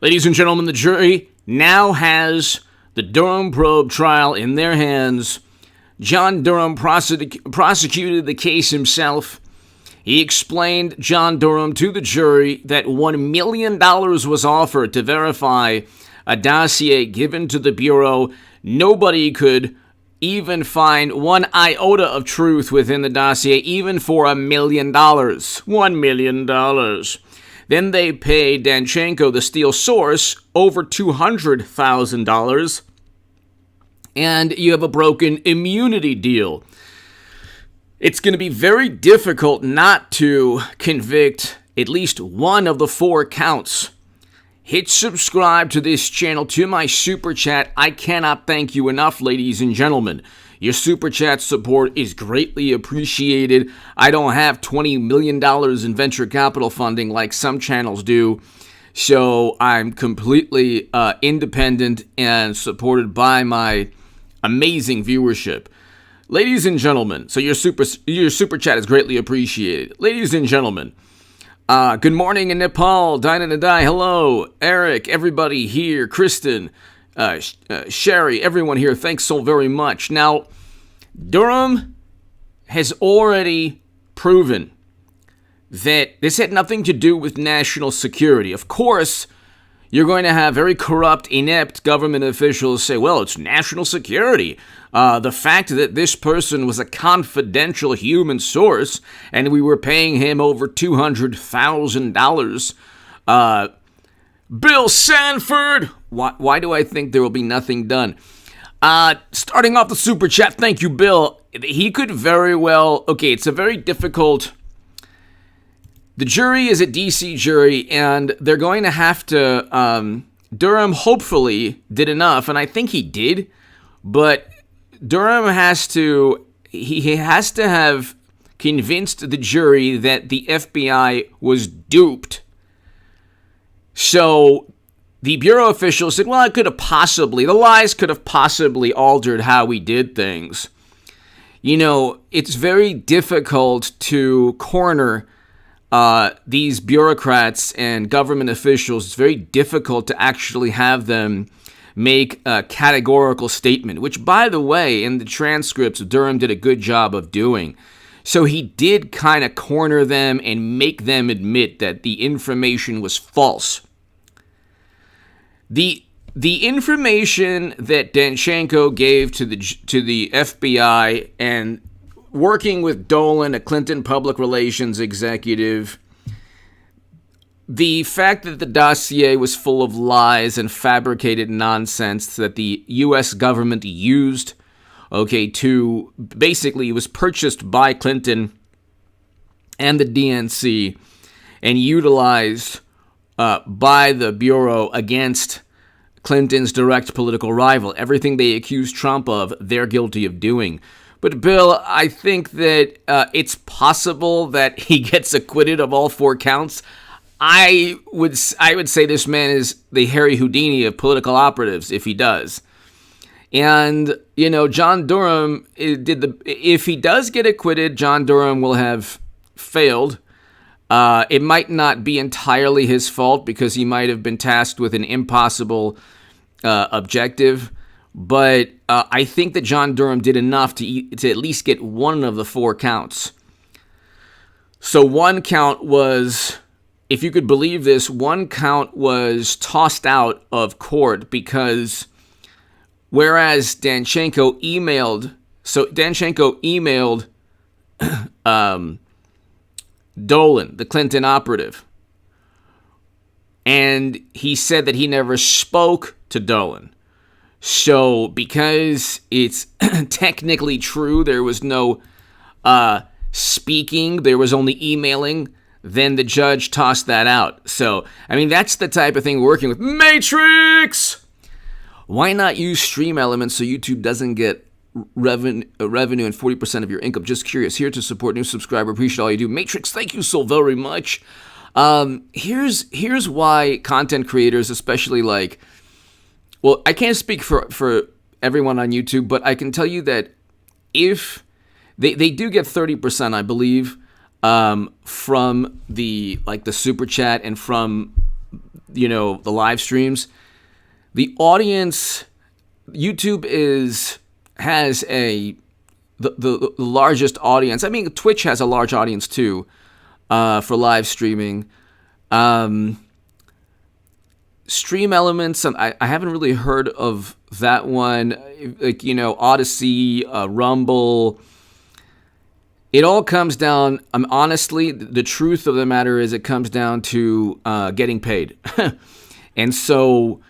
Ladies and gentlemen, the jury now has the Durham probe trial in their hands. John Durham prosecuted the case himself. He explained, John Durham, to the jury that $1 million was offered to verify a dossier given to the Bureau. Nobody could even find one iota of truth within the dossier, even for $1 million. $1 million. Then they paid Danchenko, the steel source, over $200,000. And you have a broken immunity deal. It's going to be very difficult not to convict at least one of the 4 counts. Hit subscribe to this channel, to my super chat. I cannot thank you enough, ladies and gentlemen. Your super chat support is greatly appreciated. I don't have $20 million in venture capital funding like some channels do. So I'm completely independent and supported by my amazing viewership. Ladies and gentlemen, so your super chat is greatly appreciated. Ladies and gentlemen, good morning in Nepal. Dinah Nadai, hello. Eric, everybody here. Kristen, Sherry, everyone here. Thanks so very much. Now, Durham has already proven that this had nothing to do with national security. Of course, you're going to have very corrupt, inept government officials say, well, it's national security. The fact that this person was a confidential human source and we were paying him over $200,000. Bill Sanford! Why do I think there will be nothing done? Starting off the super chat, thank you, Bill. He could very well... Okay, it's a very difficult... The jury is a D.C. jury, and they're going to have to... Durham hopefully did enough, and I think he did, but Durham has to... He has to have convinced the jury that the FBI was duped. So the Bureau officials said, well, the lies could have possibly altered how we did things. You know, it's very difficult to corner these bureaucrats and government officials. It's very difficult to actually have them make a categorical statement, which, by the way, in the transcripts, Durham did a good job of doing. So he did kind of corner them and make them admit that the information was false. The information that Danchenko gave to the FBI, and working with Dolan, a Clinton public relations executive, the fact that the dossier was full of lies and fabricated nonsense that the U.S. government used, to basically, it was purchased by Clinton and the DNC and utilized by the Bureau against Clinton's direct political rival. Everything they accused Trump of, they're guilty of doing. But Bill, I think that it's possible that he gets acquitted of all 4 counts. I would say this man is the Harry Houdini of political operatives if he does. And, John Durham if he does get acquitted, John Durham will have failed. It might not be entirely his fault because he might have been tasked with an impossible objective. But I think that John Durham did enough to at least get one of the 4 counts. So one count was, if you could believe this, one count was tossed out of court because whereas Danchenko emailed Dolan, the Clinton operative, and he said that he never spoke to Dolan. So because it's technically true, there was no speaking, there was only emailing, then the judge tossed that out. So, that's the type of thing we're working with. Matrix! Why not use Stream Elements so YouTube doesn't get revenue and 40% of your income? Just curious. Here to support new subscriber. Appreciate all you do. Matrix, thank you so very much. Here's why content creators, especially I can't speak for everyone on YouTube, but I can tell you that if they do get 30%, I believe, from the super chat and from the live streams, the audience, YouTube has the largest audience. I mean, Twitch has a large audience too for live streaming. Stream Elements, I haven't really heard of that one. Like, Odyssey, Rumble. It all comes down, honestly, the truth of the matter is it comes down to getting paid. And so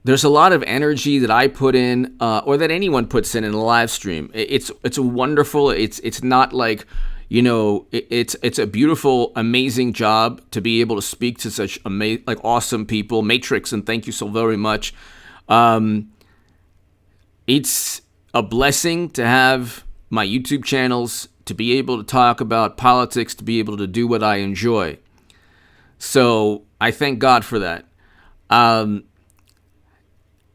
there's a lot of energy that I put in, or that anyone puts in a live stream. It's wonderful. It's not like, it's a beautiful, amazing job to be able to speak to such awesome people. Matrix, and thank you so very much. It's a blessing to have my YouTube channels, to be able to talk about politics, to be able to do what I enjoy. So I thank God for that. Are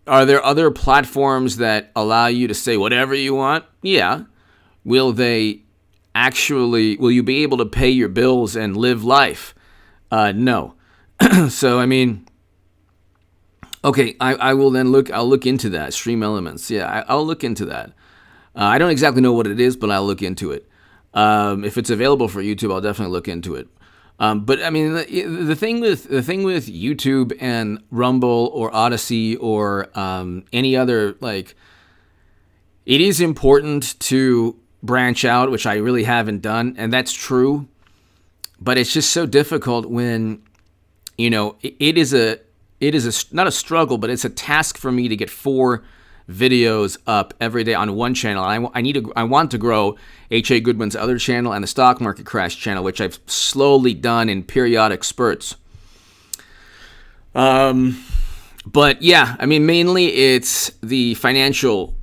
there other platforms that allow you to say whatever you want? Yeah. Will you be able to pay your bills and live life? No. So, I mean, okay, I'll look into that. Stream Elements. Yeah, I'll look into that. I don't exactly know what it is, but I'll look into it. If it's available for YouTube, I'll definitely look into it. But I mean, the thing with YouTube and Rumble or Odyssey or any other, it is important to branch out, which I really haven't done, and that's true. But it's just so difficult when, it is not a struggle, but it's a task for me to get 4 videos up every day on one channel. I want to grow H.A. Goodman's other channel and the Stock Market Crash channel, which I've slowly done in periodic spurts. But yeah, I mean, mainly it's the financial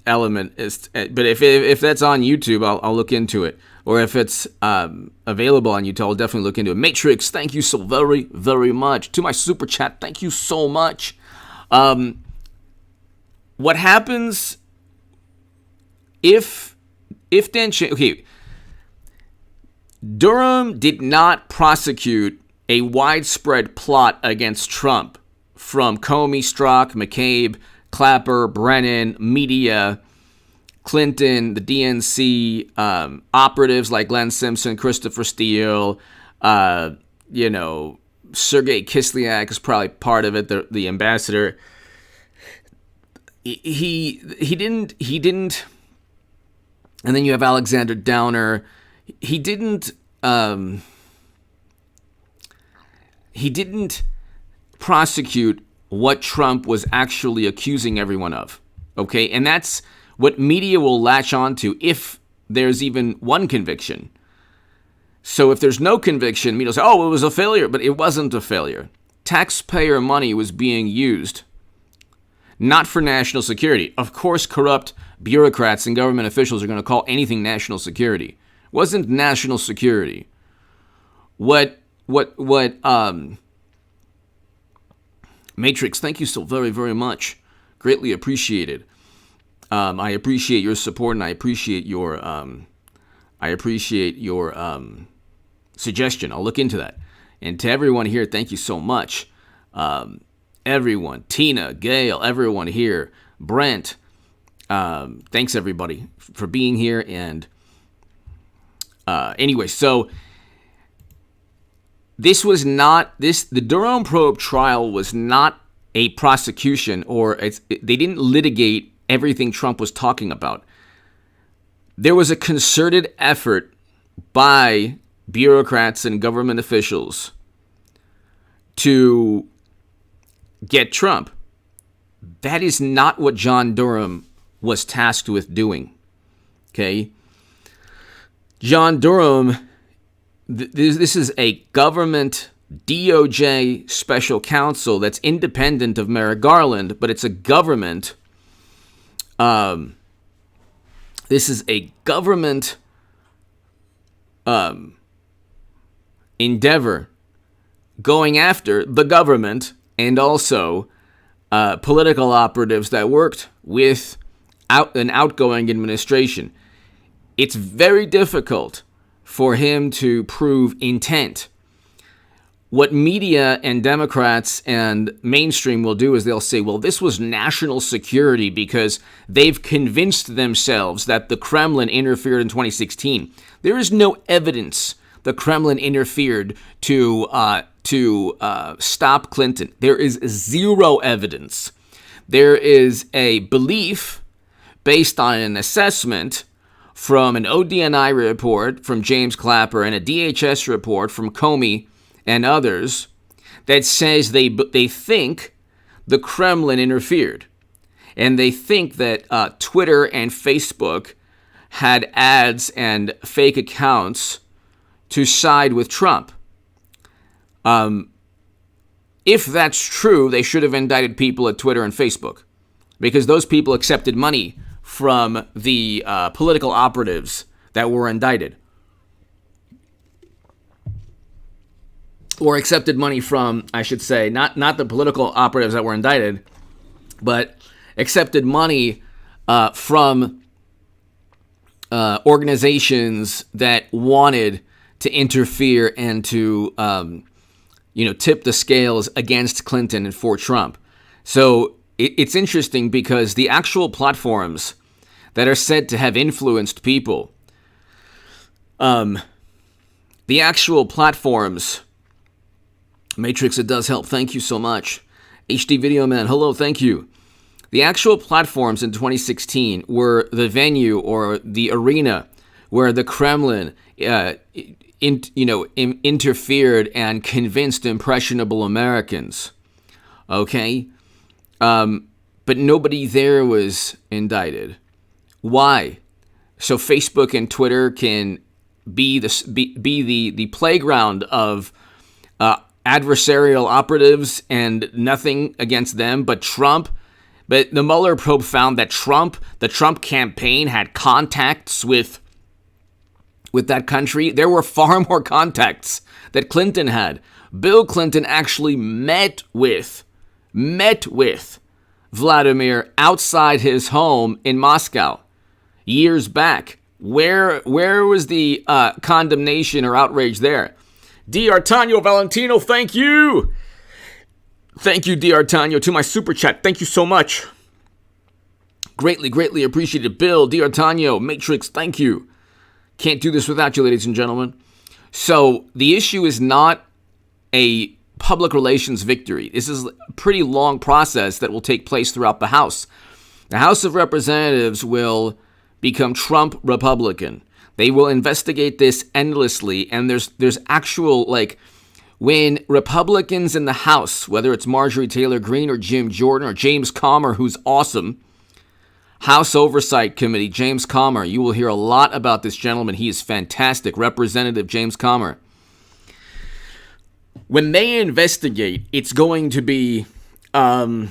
element. But if that's on YouTube, I'll look into it. Or if it's available on YouTube, I'll definitely look into it. Matrix, thank you so very, very much. To my super chat, thank you so much. What happens if Durham did not prosecute a widespread plot against Trump from Comey, Strzok, McCabe, Clapper, Brennan, media, Clinton, the DNC, operatives like Glenn Simpson, Christopher Steele, Sergei Kislyak is probably part of it, the ambassador. He didn't, and then you have Alexander Downer. He didn't prosecute what Trump was actually accusing everyone of. Okay, and that's what media will latch onto if there's even one conviction. So if there's no conviction, media will say, oh, it was a failure, but it wasn't a failure. Taxpayer money was being used, not for national security. Of course, corrupt bureaucrats and government officials are going to call anything national security. It wasn't national security. What Matrix, thank you so very, very much. Greatly appreciated. I appreciate your support, and I appreciate your suggestion. I'll look into that. And to everyone here, thank you so much. Everyone, Tina, Gail, everyone here, Brent, thanks everybody for being here. And anyway, so the Durham probe trial was not a prosecution, or they didn't litigate everything Trump was talking about. There was a concerted effort by bureaucrats and government officials to get Trump. That is not what John Durham was tasked with doing. Okay? John Durham, this is a government DOJ special counsel that's independent of Merrick Garland, but it's a government. This is a government endeavor going after the government and also political operatives that worked with an outgoing administration. It's very difficult for him to prove intent. what media and Democrats and mainstream will do is they'll say, well, this was national security because they've convinced themselves that the Kremlin interfered in 2016. There is no evidence the Kremlin interfered to stop Clinton. There is zero evidence. There is a belief based on an assessment from an ODNI report from James Clapper and a DHS report from Comey and others that says they think the Kremlin interfered. And they think that Twitter and Facebook had ads and fake accounts to side with Trump. If that's true, they should have indicted people at Twitter and Facebook because those people accepted money from the political operatives that were indicted. Or accepted money from, I should say, not the political operatives that were indicted, but accepted money from organizations that wanted to interfere and to, tip the scales against Clinton and for Trump. So it's interesting because the actual platforms that are said to have influenced people, the actual platforms, Matrix, it does help. Thank you so much. HD Video Man, hello, thank you. The actual platforms in 2016 were the venue or the arena where the Kremlin interfered and convinced impressionable Americans. Okay? But nobody there was indicted. Why? So Facebook and Twitter can be the playground of adversarial operatives and nothing against them, but Trump. But the Mueller probe found that the Trump campaign had contacts with that country. There were far more contacts that Clinton had. Bill Clinton actually met with Vladimir outside his home in Moscow years back. Where was the condemnation or outrage there? D'Artagnan Valentino, thank you. Thank you, D'Artagnan, to my super chat. Thank you so much. Greatly appreciated. Bill, D'Artagnan, Matrix, thank you. Can't do this without you, ladies and gentlemen. So the issue is not a public relations victory. This is a pretty long process that will take place throughout the House. The House of Representatives will become Trump Republican. They will investigate this endlessly, and there's actual, when Republicans in the House, whether it's Marjorie Taylor Greene or Jim Jordan or James Comer, who's awesome, House Oversight Committee, James Comer, you will hear a lot about this gentleman. He is fantastic. Representative James Comer. When they investigate, it's going to be, when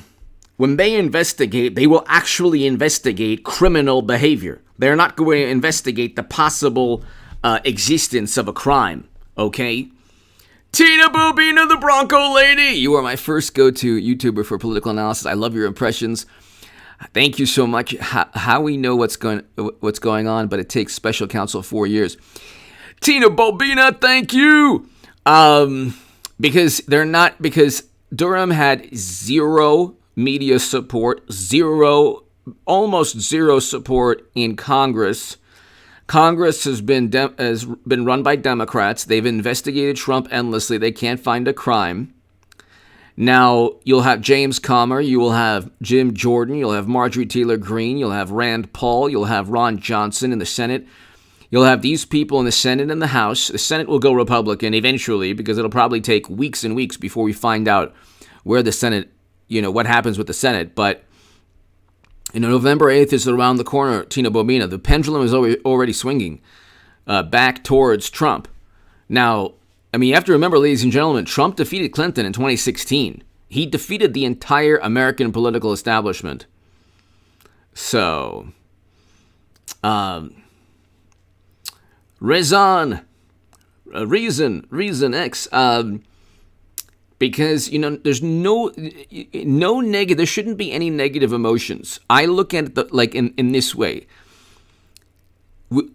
they investigate, they will actually investigate criminal behavior. They're not going to investigate the possible existence of a crime, okay? Tina Bobina, the Bronco Lady! You are my first go-to YouTuber for political analysis. I love your impressions. Thank you so much. How we know what's going on, but it takes special counsel 4 years. Tina Bobina, thank you! Because Durham had zero media support, almost zero support in Congress. Congress has been run by Democrats. They've investigated Trump endlessly. They can't find a crime. Now, you'll have James Comer, you will have Jim Jordan, you'll have Marjorie Taylor Greene, you'll have Rand Paul, you'll have Ron Johnson in the Senate. You'll have these people in the Senate and the House. The Senate will go Republican eventually because it'll probably take weeks and weeks before we find out where the Senate, what happens with the Senate. But November 8th is around the corner, Tina Bobina. The pendulum is already swinging back towards Trump. Now, you have to remember, ladies and gentlemen, Trump defeated Clinton in 2016. He defeated the entire American political establishment. So, Reason X, because, there's no negative, there shouldn't be any negative emotions. I look at it in this way.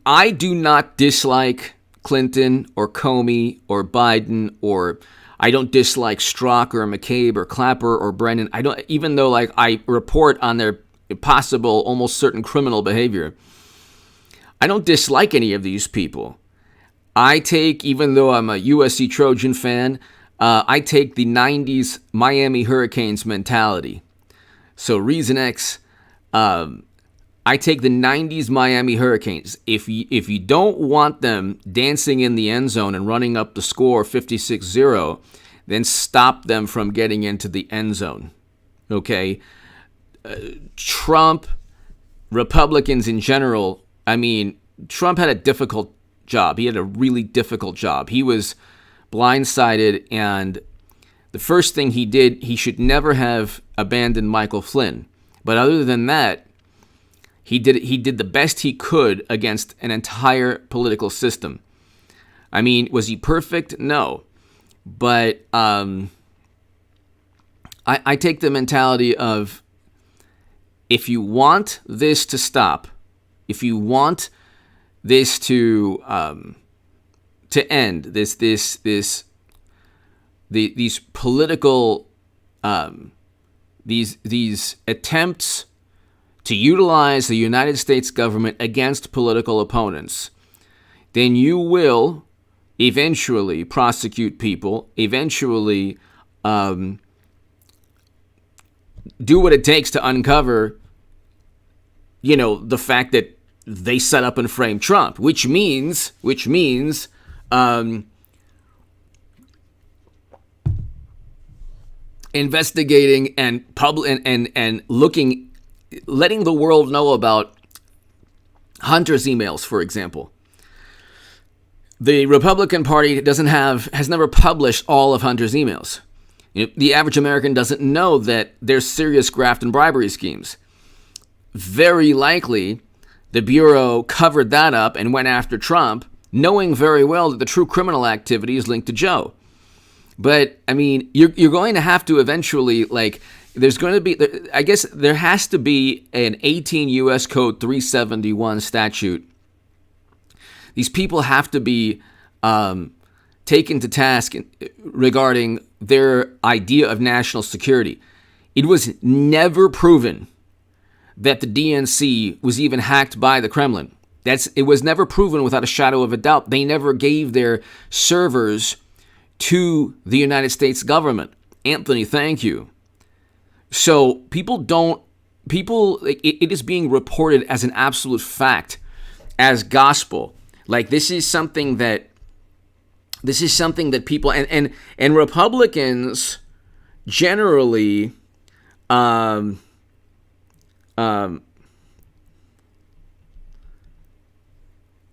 I do not dislike Clinton or Comey or Biden, or I don't dislike Strzok or McCabe or Clapper or Brennan. I don't, even though like I report on their possible, almost certain criminal behavior. I don't dislike any of these people. I take, even though I'm a USC Trojan fan, I take the 90s Miami Hurricanes mentality. So Reason X, I take the 90s Miami Hurricanes. If you don't want them dancing in the end zone and running up the score 56-0, then stop them from getting into the end zone. Okay? Trump, Republicans in general, I mean, Trump had a difficult job. He had a really difficult job. He was blindsided, and the first thing he did, he should never have abandoned Michael Flynn. But other than that, he did the best he could against an entire political system. I mean, was he perfect? No. But I take the mentality of, if you want this to stop, if you want this to end, these political these attempts to utilize the United States government against political opponents, then you will eventually prosecute people, eventually do what it takes to uncover, the fact that they set up and framed Trump, which means investigating and and looking, letting the world know about Hunter's emails, for example. The Republican Party has never published all of Hunter's emails. The average American doesn't know that there's serious graft and bribery schemes. Very likely, the Bureau covered that up and went after Trump, knowing very well that the true criminal activity is linked to Joe. But, I mean, you're going to have to eventually, there's going to be, I guess there has to be an 18 U.S. Code 371 statute. These people have to be taken to task regarding their idea of national security. It was never proven that the DNC was even hacked by the Kremlin. It was never proven without a shadow of a doubt. They never gave their servers to the United States government. Anthony, thank you. So it is being reported as an absolute fact, as gospel. This is something that people and Republicans generally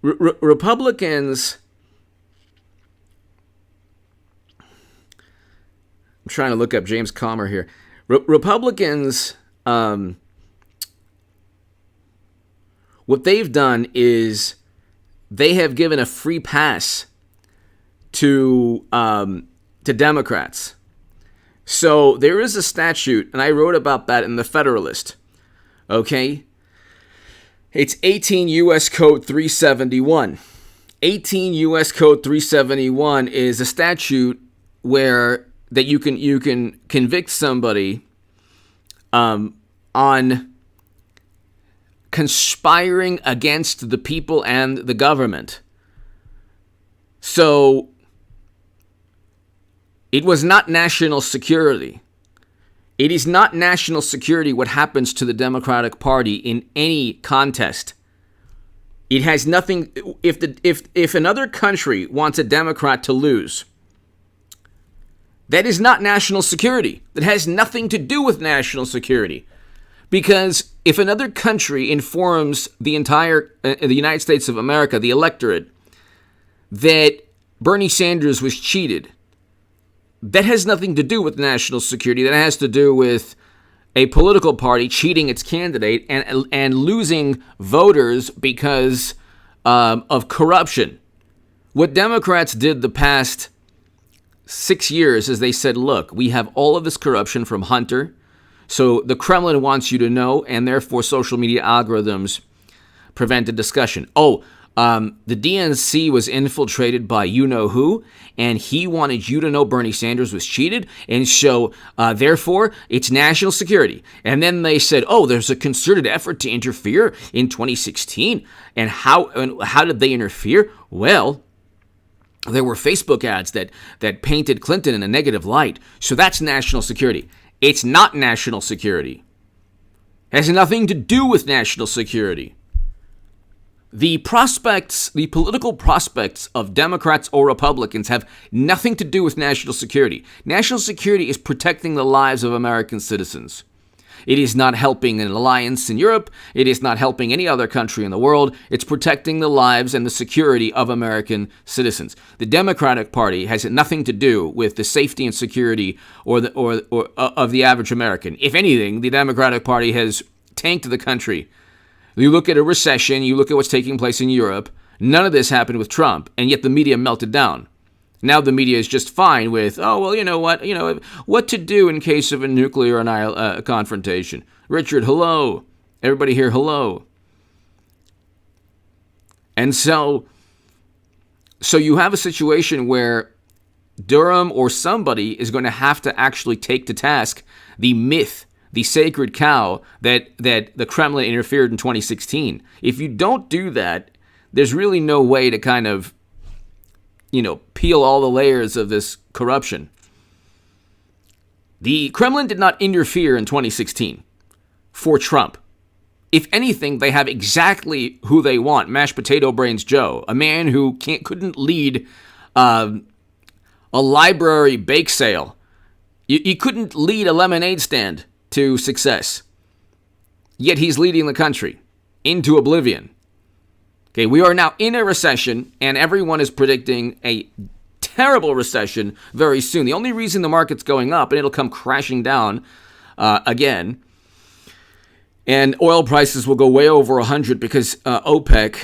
Republicans, I'm trying to look up James Comer here. Republicans, what they've done is they have given a free pass to Democrats. So there is a statute, and I wrote about that in the Federalist. Okay? It's 18 U.S. Code 371. 18 U.S. Code 371 is a statute that you can convict somebody on conspiring against the people and the government. So it was not national security. It is not national security what happens to the Democratic Party in any contest. It has nothing. If another country wants a Democrat to lose, that is not national security. That has nothing to do with national security. Because if another country informs the entire the United States of America, the electorate, that Bernie Sanders was cheated, that has nothing to do with national security. That has to do with a political party cheating its candidate and losing voters because of corruption. What Democrats did the past 6 years is they said, look, we have all of this corruption from Hunter, so the Kremlin wants you to know, and therefore social media algorithms prevent the discussion. Oh, The DNC was infiltrated by you-know-who, and he wanted you to know Bernie Sanders was cheated, and so, therefore, it's national security. And then they said, oh, there's a concerted effort to interfere in 2016. And how did they interfere? Well, there were Facebook ads that painted Clinton in a negative light. So that's national security. It's not national security. It has nothing to do with national security. The political prospects of Democrats or Republicans have nothing to do with national security. National security is protecting the lives of American citizens. It is not helping an alliance in Europe. It is not helping any other country in the world. It's protecting the lives and the security of American citizens. The Democratic Party has nothing to do with the safety and security of the average American. If anything, the Democratic Party has tanked the country. You look at a recession, you look at what's taking place in Europe, none of this happened with Trump, and yet the media melted down. Now the media is just fine with, oh, well, you know what to do in case of a nuclear confrontation. Richard, hello. Everybody here, hello. And so you have a situation where Durham or somebody is going to have to actually take to task the myth, the sacred cow that the Kremlin interfered in 2016. If you don't do that, there's really no way to kind of, peel all the layers of this corruption. The Kremlin did not interfere in 2016 for Trump. If anything, they have exactly who they want, mashed potato brains Joe, a man who couldn't lead a library bake sale. You couldn't lead a lemonade stand to success. Yet he's leading the country into oblivion. Okay, we are now in a recession, and everyone is predicting a terrible recession very soon. The only reason the market's going up, and it'll come crashing down again, and oil prices will go way over 100 because OPEC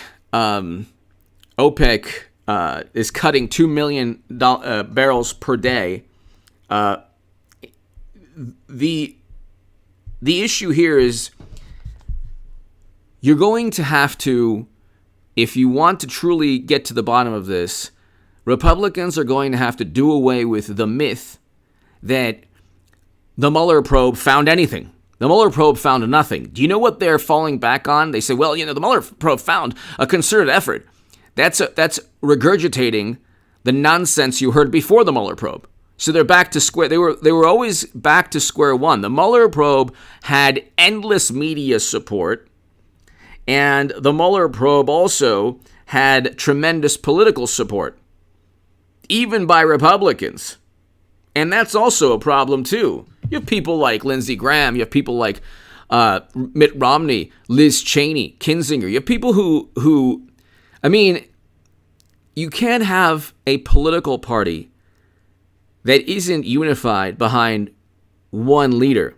is cutting 2 million barrels per day. The issue here is you're going to have to, if you want to truly get to the bottom of this, Republicans are going to have to do away with the myth that the Mueller probe found anything. The Mueller probe found nothing. Do you know what they're falling back on? They say, well, the Mueller probe found a concerted effort. That's regurgitating the nonsense you heard before the Mueller probe. So they're back to square. They were always back to square one. The Mueller probe had endless media support, and the Mueller probe also had tremendous political support, even by Republicans. And that's also a problem, too. You have people like Lindsey Graham. You have people like Mitt Romney, Liz Cheney, Kinzinger. You have people who, you can't have a political party that isn't unified behind one leader.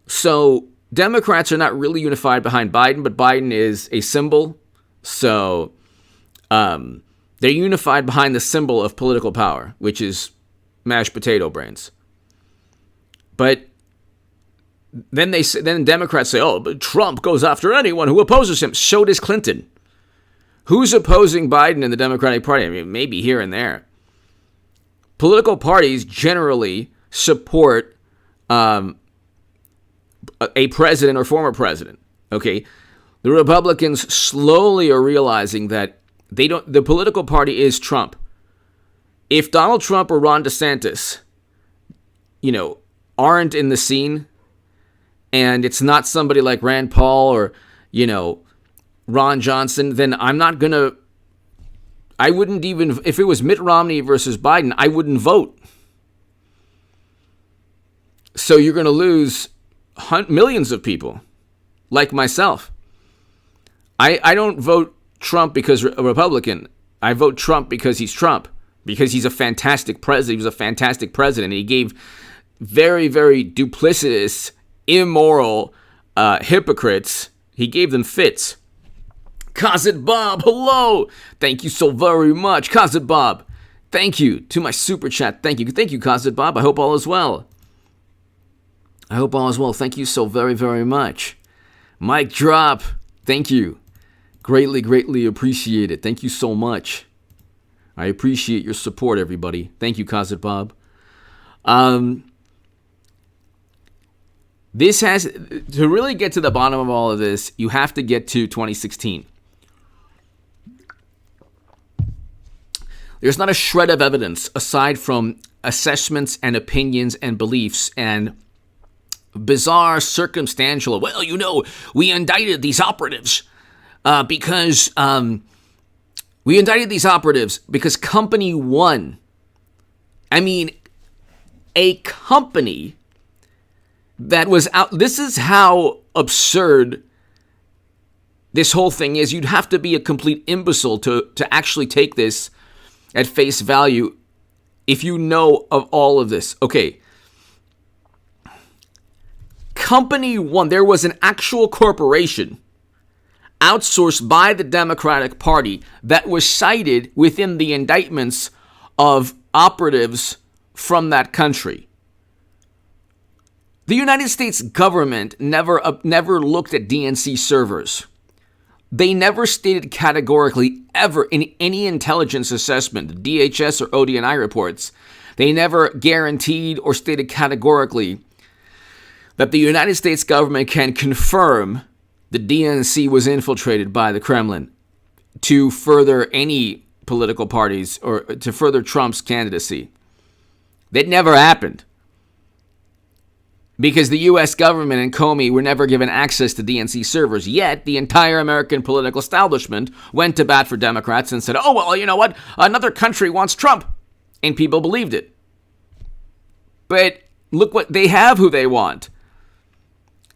So Democrats are not really unified behind Biden, but Biden is a symbol. So they're unified behind the symbol of political power, which is mashed potato brains. But then Democrats say, oh, but Trump goes after anyone who opposes him. So does Clinton. Who's opposing Biden in the Democratic Party? Maybe here and there. Political parties generally support a president or former president. Okay, the Republicans slowly are realizing that the political party is Trump. If Donald Trump or Ron DeSantis, aren't in the scene, and it's not somebody like Rand Paul or, Ron Johnson, then I wouldn't even, if it was Mitt Romney versus Biden, I wouldn't vote. So you're going to lose millions of people, like myself. I don't vote Trump because a Republican. I vote Trump because he's Trump, because he's a fantastic president. He was a fantastic president. He gave very, very duplicitous, immoral hypocrites, he gave them fits. Kazit Bob, hello. Thank you so very much. Kazit Bob, thank you to my super chat. Thank you. Thank you, Kazit Bob. I hope all is well. Thank you so very, very much. Mic drop. Thank you. Greatly, greatly appreciate it. Thank you so much. I appreciate your support, everybody. Thank you, Kazit Bob. This has, to really get to the bottom of all of this, you have to get to 2016. There's not a shred of evidence aside from assessments and opinions and beliefs and bizarre circumstantial, well, you know, we indicted these operatives because Company 1, I mean, a company that was out. This is how absurd this whole thing is. You'd have to be a complete imbecile to actually take this at face value if you know of all of this. Okay. Company 1, there was an actual corporation outsourced by the Democratic Party that was cited within the indictments of operatives from that country. The United States government never looked at DNC servers. They never stated categorically ever in any intelligence assessment, DHS or ODNI reports, they never guaranteed or stated categorically that the United States government can confirm the DNC was infiltrated by the Kremlin to further any political parties or to further Trump's candidacy. That never happened. Because the U.S. government and Comey were never given access to DNC servers. Yet, the entire American political establishment went to bat for Democrats and said, oh, well, you know what? Another country wants Trump. And people believed it. But look what they have who they want.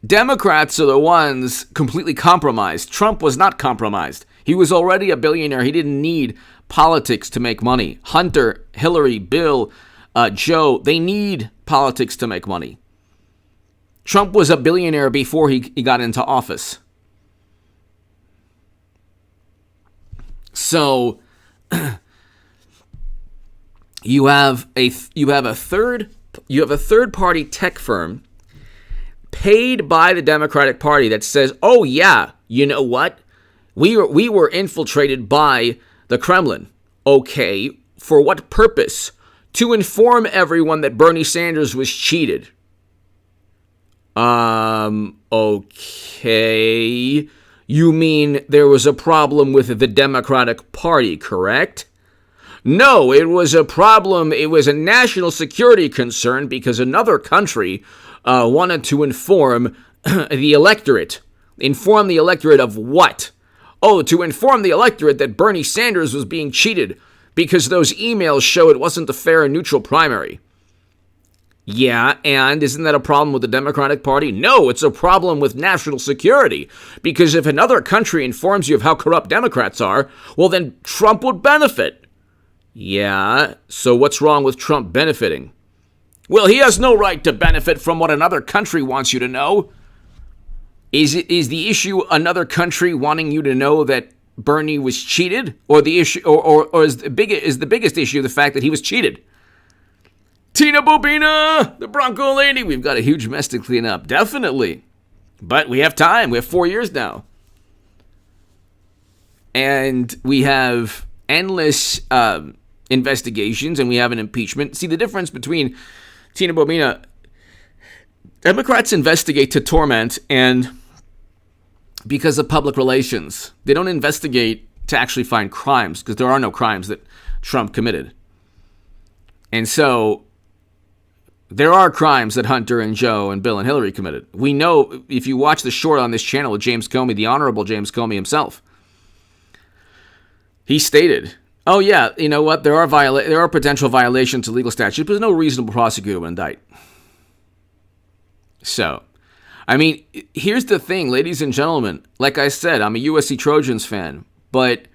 Democrats are the ones completely compromised. Trump was not compromised. He was already a billionaire. He didn't need politics to make money. Hunter, Hillary, Bill, Joe, they need politics to make money. Trump was a billionaire before he got into office. So you have a third party tech firm paid by the Democratic Party that says, "Oh yeah, you know what? We were infiltrated by the Kremlin." Okay, for what purpose? To inform everyone that Bernie Sanders was cheated. Okay. You mean there was a problem with the Democratic Party, correct? No, it was a problem. It was a national security concern because another country wanted to inform the electorate. Inform the electorate of what? Oh, to inform the electorate that Bernie Sanders was being cheated because those emails show it wasn't a fair and neutral primary. Yeah, and isn't that a problem with the Democratic Party? No, it's a problem with national security. Because if another country informs you of how corrupt Democrats are, well, then Trump would benefit. Yeah, so what's wrong with Trump benefiting? Well, he has no right to benefit from what another country wants you to know. Is the issue another country wanting you to know that Bernie was cheated? Or the issue, or is the biggest issue the fact that he was cheated? Tina Bobina, the Bronco lady. We've got a huge mess to clean up. Definitely. But we have time. We have 4 years now. And we have endless investigations, and we have an impeachment. See, the difference between Tina Bobina, Democrats investigate to torment and because of public relations. They don't investigate to actually find crimes because there are no crimes that Trump committed. And so there are crimes that Hunter and Joe and Bill and Hillary committed. We know if you watch the short on this channel with James Comey, the Honorable James Comey himself, he stated, oh yeah, you know what, there are potential violations of legal statute, but there's no reasonable prosecutor would indict. So, I mean, here's the thing, ladies and gentlemen. Like I said, I'm a USC Trojans fan, but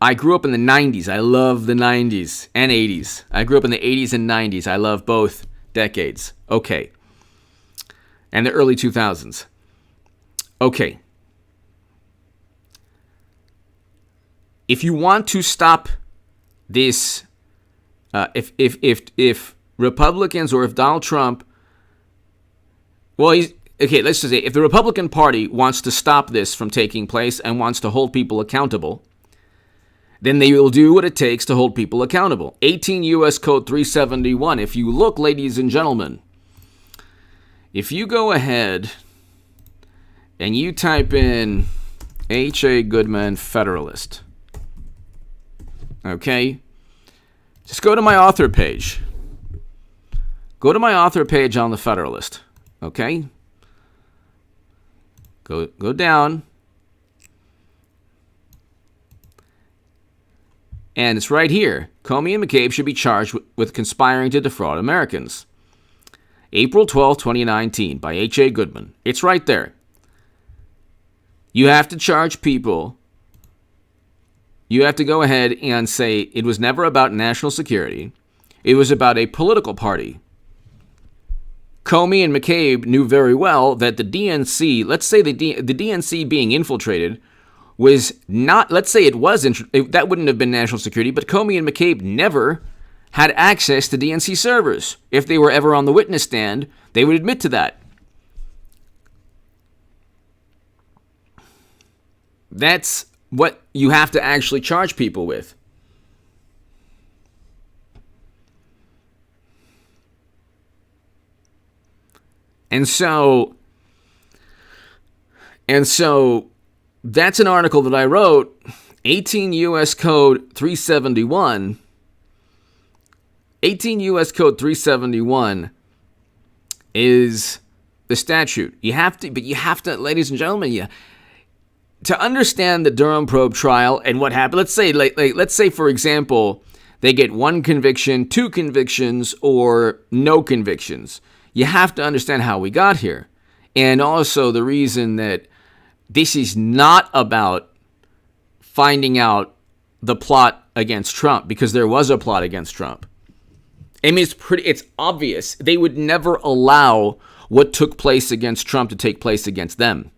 I grew up in the 90s. I love the 90s and 80s. I grew up in the 80s and 90s. I love both decades. Okay. And the early 2000s. Okay. If you want to stop this, if Republicans or if Donald Trump, well, okay, let's just say if the Republican Party wants to stop this from taking place and wants to hold people accountable, then they will do what it takes to hold people accountable. 18 U.S. Code 371. If you look, ladies and gentlemen, if you go ahead and you type in H.A. Goodman Federalist, okay, just go to my author page. Go to my author page on the Federalist, okay? Go down. And it's right here. Comey and McCabe should be charged with conspiring to defraud Americans. April 12, 2019, by H.A. Goodman. It's right there. You have to charge people. You have to go ahead and say it was never about national security. It was about a political party. Comey and McCabe knew very well that the DNC, let's say the DNC being infiltrated, was not, let's say it was, that wouldn't have been national security, but Comey and McCabe never had access to DNC servers. If they were ever on the witness stand, they would admit to that. That's what you have to actually charge people with. And so that's an article that I wrote, 18 U.S. Code 371. 18 U.S. Code 371 is the statute. You have to, ladies and gentlemen, to understand the Durham probe trial and what happened. Let's say, for example, they get one conviction, two convictions, or no convictions. You have to understand how we got here. And also the reason that this is not about finding out the plot against Trump, because there was a plot against Trump. I mean, it's obvious. They would never allow what took place against Trump to take place against them.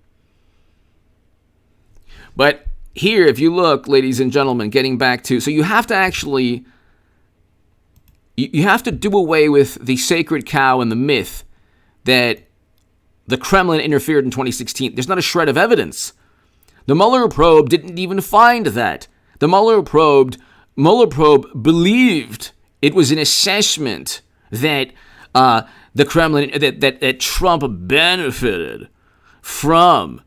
But here, if you look, ladies and gentlemen, getting back to, so you have to actually, you have to do away with the sacred cow and the myth that the Kremlin interfered in 2016. There's not a shred of evidence. The Mueller probe didn't even find that. The Mueller probe believed it was an assessment that the Kremlin, that Trump benefited from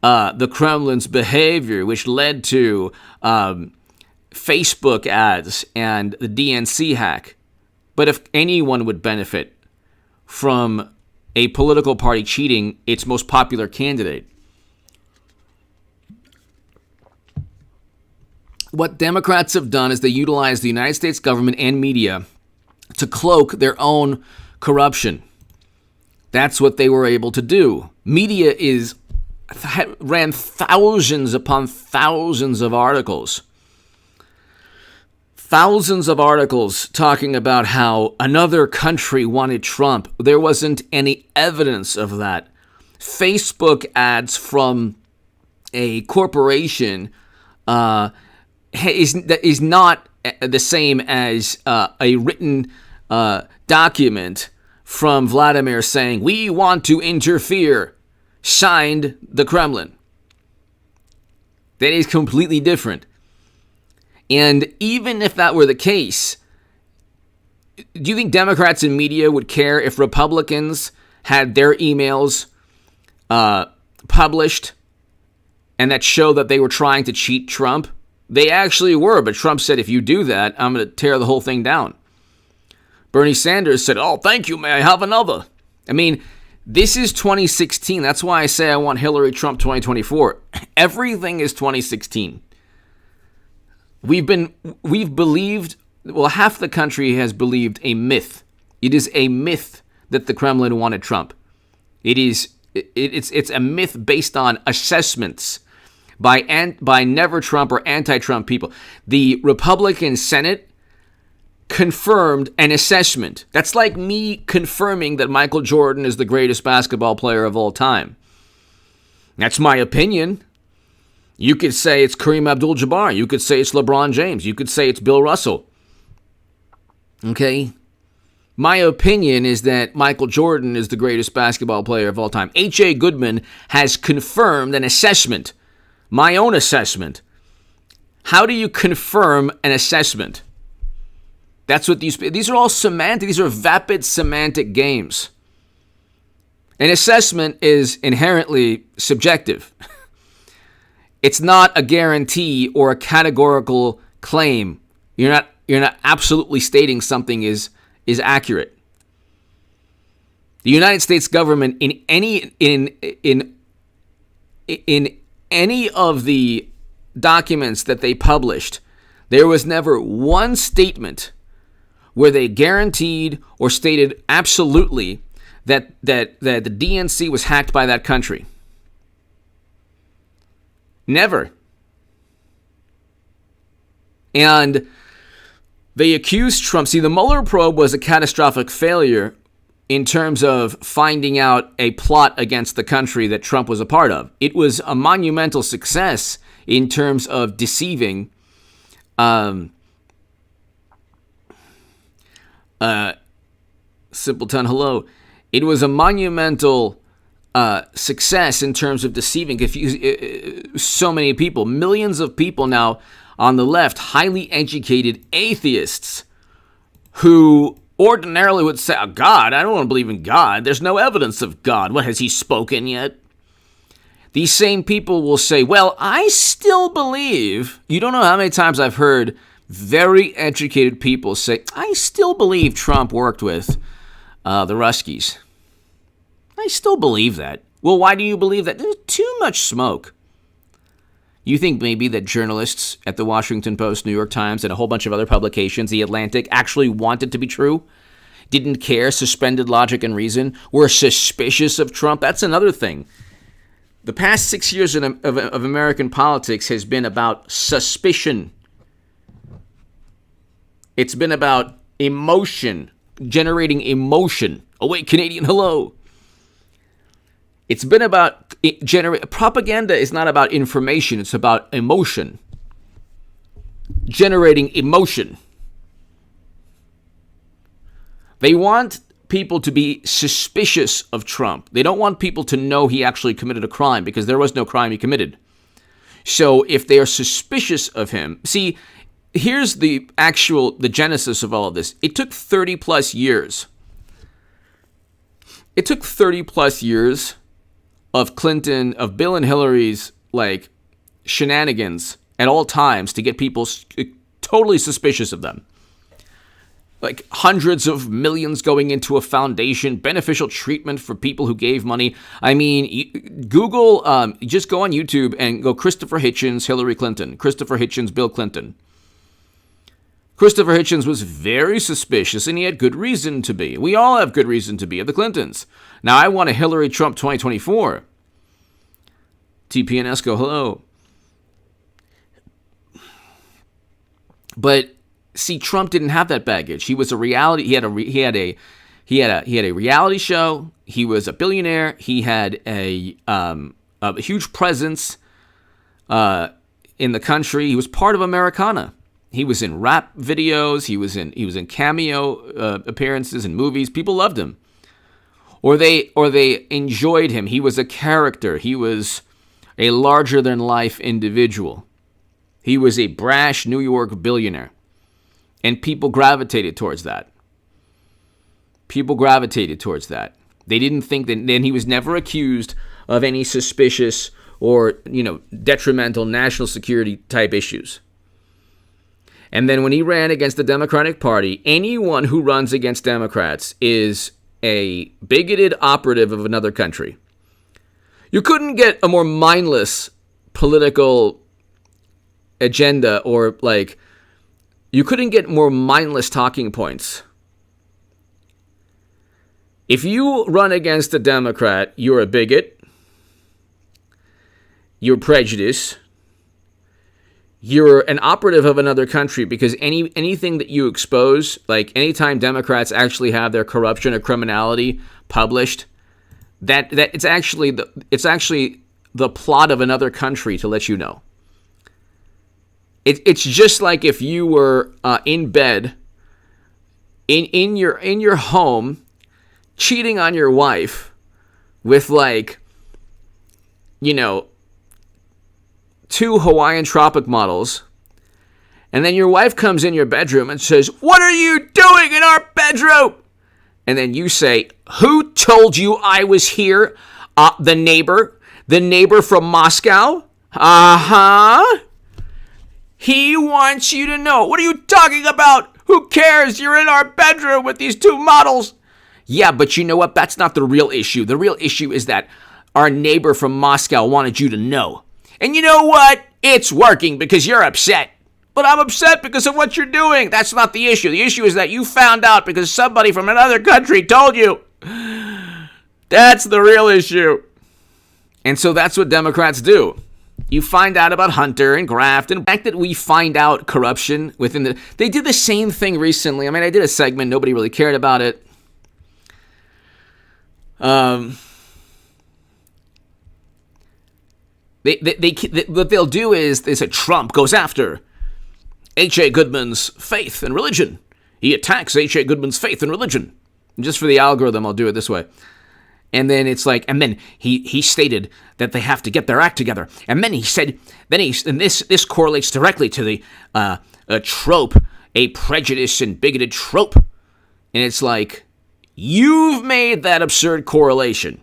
the Kremlin's behavior, which led to Facebook ads and the DNC hack. But if anyone would benefit from a political party cheating its most popular candidate, what Democrats have done is they utilize the United States government and media to cloak their own corruption. That's what they were able to do. Media ran thousands upon thousands of articles. Thousands of articles talking about how another country wanted Trump. There wasn't any evidence of that. Facebook ads from a corporation is not the same as a written document from Vladimir saying, "We want to interfere," signed the Kremlin. That is completely different. And even if that were the case, do you think Democrats and media would care if Republicans had their emails published and that show that they were trying to cheat Trump? They actually were, but Trump said, if you do that, I'm going to tear the whole thing down. Bernie Sanders said, "Oh, thank you, may I have another?" I mean, this is 2016. That's why I say I want Hillary Trump 2024. Everything is 2016. We've believed, well, half the country has believed a myth. It is a myth that the Kremlin wanted Trump. It's a myth based on assessments by never Trump or anti-Trump people. The Republican Senate confirmed an assessment. That's like me confirming that Michael Jordan is the greatest basketball player of all time. That's my opinion. You could say it's Kareem Abdul-Jabbar. You could say it's LeBron James. You could say it's Bill Russell. Okay? My opinion is that Michael Jordan is the greatest basketball player of all time. H.A. Goodman has confirmed an assessment, my own assessment. How do you confirm an assessment? That's what these are all semantic. These are vapid semantic games. An assessment is inherently subjective. It's not a guarantee or a categorical claim. You're not absolutely stating something is accurate. The United States government in any of the documents that they published, there was never one statement where they guaranteed or stated absolutely that the DNC was hacked by that country. Never. And they accused Trump. See, the Mueller probe was a catastrophic failure in terms of finding out a plot against the country that Trump was a part of. It was a monumental success in terms of deceiving Simpleton, hello. It was a monumental success in terms of deceiving so many people. Millions of people now on the left, highly educated atheists who ordinarily would say, oh, God, I don't want to believe in God. There's no evidence of God. What, has he spoken yet? These same people will say, well, I still believe. You don't know how many times I've heard very educated people say, I still believe Trump worked with the Ruskies. I still believe that. Well, why do you believe that? There's too much smoke. You think maybe that journalists at the Washington Post, New York Times, and a whole bunch of other publications, The Atlantic, actually want it to be true? Didn't care, suspended logic and reason, were suspicious of Trump? That's another thing. The past 6 years of American politics has been about suspicion. It's been about emotion, generating emotion. Oh, wait, Canadian, hello. It's been about propaganda is not about information. It's about emotion. Generating emotion. They want people to be suspicious of Trump. They don't want people to know he actually committed a crime because there was no crime he committed. So if they are suspicious of him, see, here's the genesis of all of this. It took 30 plus years. It took 30 plus years of Bill and Hillary's shenanigans at all times to get people totally suspicious of them. Like hundreds of millions going into a foundation, beneficial treatment for people who gave money. I mean, Google, just go on YouTube and go Christopher Hitchens, Hillary Clinton, Christopher Hitchens, Bill Clinton. Christopher Hitchens was very suspicious, and he had good reason to be. We all have good reason to be of the Clintons. Now, I want a Hillary Trump 2024. TPNSco, hello. But see, Trump didn't have that baggage. He was a reality. He had a reality show. He was a billionaire. He had a huge presence in the country. He was part of Americana. He was in rap videos. He was in cameo appearances in movies. People loved him, or they enjoyed him. He was a character. He was a larger than life individual. He was a brash New York billionaire, and people gravitated towards that. They didn't think that. Then he was never accused of any suspicious or detrimental national security type issues. And then when he ran against the Democratic Party, anyone who runs against Democrats is a bigoted operative of another country. You couldn't get a more mindless political agenda, or you couldn't get more mindless talking points. If you run against a Democrat, you're a bigot, you're prejudiced, you're an operative of another country, because anything that you expose, anytime Democrats actually have their corruption or criminality published, that it's actually the plot of another country to let you know. It's just like if you were in bed in your home, cheating on your wife with like, you know, 2 Hawaiian Tropic models, and then your wife comes in your bedroom and says, "What are you doing in our bedroom?" And then you say, "Who told you I was here? The neighbor from Moscow? Uh-huh. He wants you to know. What are you talking about? Who cares? You're in our bedroom with these 2 models." Yeah, but you know what? That's not the real issue. The real issue is that our neighbor from Moscow wanted you to know. And you know what? It's working because you're upset. But I'm upset because of what you're doing. That's not the issue. The issue is that you found out because somebody from another country told you. That's the real issue. And so that's what Democrats do. You find out about Hunter and graft, and the fact that we find out corruption within the... They did the same thing recently. I mean, I did a segment. Nobody really cared about it. What they'll do is they say Trump goes after H.A. Goodman's faith and religion. He attacks H.A. Goodman's faith and religion. And just for the algorithm, I'll do it this way. And then it's like, and then he stated that they have to get their act together. And then he said, and this correlates directly to the a trope, a prejudice and bigoted trope. And it's like, you've made that absurd correlation.